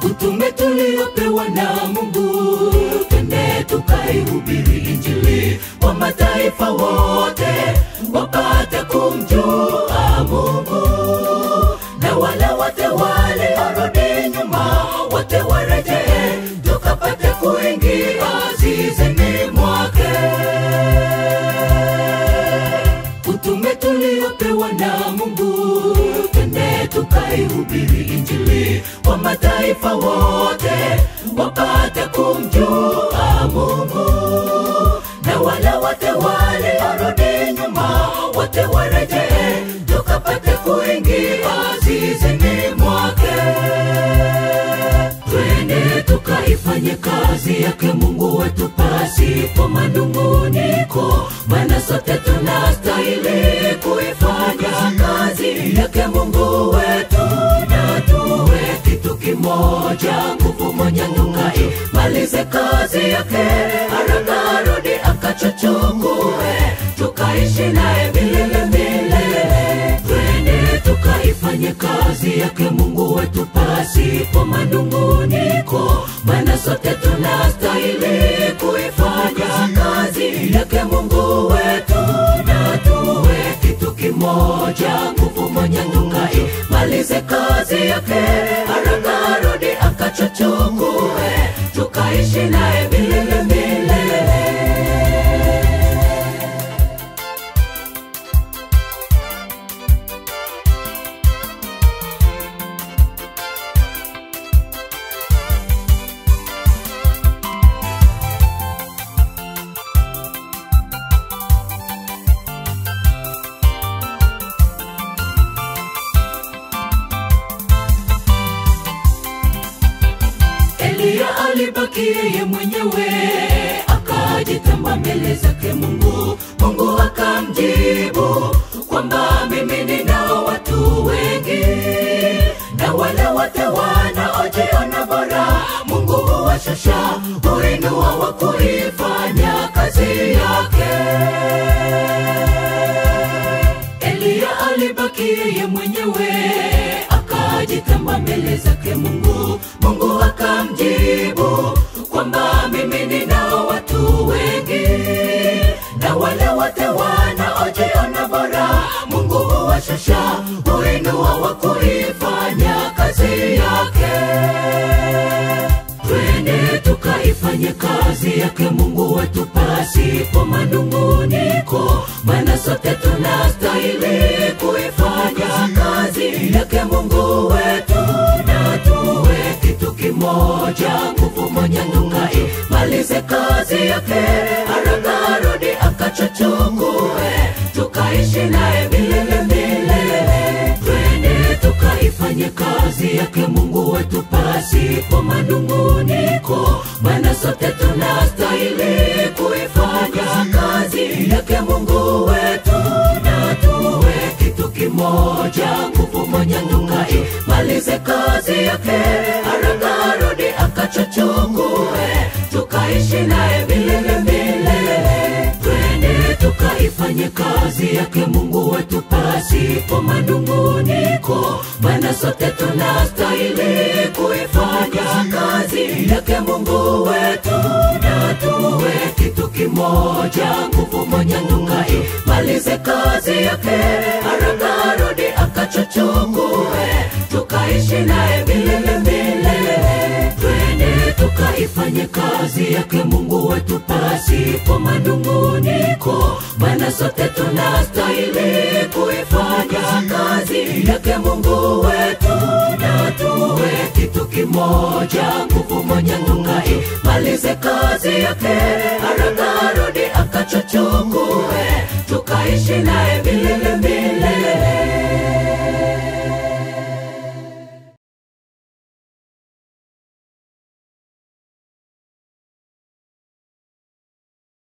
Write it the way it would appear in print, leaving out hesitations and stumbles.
Utume tuliopewa na Mungu, twende tukaihubiri Injili kwa mataifa wote, wapate kumjua Mungu. Na wale wote waliorudi nyuma, wote warejee, tukapate kuingia zizini mwake. Utume tuliopewa na Mungu, twende tukaihubiri Injili kwa mataifa wote, wapate kumjua Mungu. Na wale wote waliorudi nyuma, wote warejee, tukapate kuingia zizini mwake. Twende tukaifanye kazi yake Mungu wetu pasipo manunguniko, maana sote tunastahili kuifanya kazi yake Mungu wetu. Na tuwe kitu kimoja, nguvu moja, tukaimalize kazi yake. Haraka rudi akachukue, tukaishi naye milele milele. Twende tukaifanye kazi yake Mungu wetu pasipo manunguniko, maana sote tunastahili kuifanya kazi yake Mungu wetu. Na tuwe kitu kimoja, nguvu moja, tukaimalize kazi yake. Haraka rudi akachukue, tukaishi naye milele milele. Elia alibaki yeye mwenyewe, akajitamba mbele zake Mungu. Mungu akamjibu kwamba mimi ninao watu wengi, na wale wote wanaojiona bora Mungu huwashusha, huinua wa kuifanya kazi yake. Elia alibaki yeye mwenyewe, akajitamba mbele zake Mungu. Mungu akamjibu kwamba mimi ninao watu wengi, na wale wote wanaojiona bora Mungu huwashusha, huinua wa kuifanya kazi yake. Twende tukaifanye kazi yake Mungu wetu pasipo manunguniko, maana sote tunastahili kuifanya kazi yake Mungu wetu. Na tuwe kitu kimoja, nguvu moja, tukaimalize kazi yake. Haraka rudi akachukue, tukaishi naye milele milele. Twende tukaifanye kazi yake Mungu wetu pasipo manunguniko, maana sote tunastahili kuifanya kazi yake Mungu wetu. Na tuwe kitu kimoja, nguvu moja, tukaimalize kazi yake. Haraka rudi akachukue, tukaishi naye milele milele. Twende tukaifanye kazi yake Mungu wetu pasipo manunguniko, maana sote tunastahili kuifanya kazi yake Mungu wetu. Na tuwe kitu kimoja, nguvu moja, tukaimalize kazi yake. Haraka rudi akachukue, tukaishi naye milele milele. Twende tukaifanye kazi yake Mungu wetu pasipo manunguniko, maana sote tunastahili kuifanya kazi yake Mungu wetu. Na tuwe kitu kimoja, nguvu moja, tukaimalize kazi yake. Haraka rudi akachukue, tukaishi naye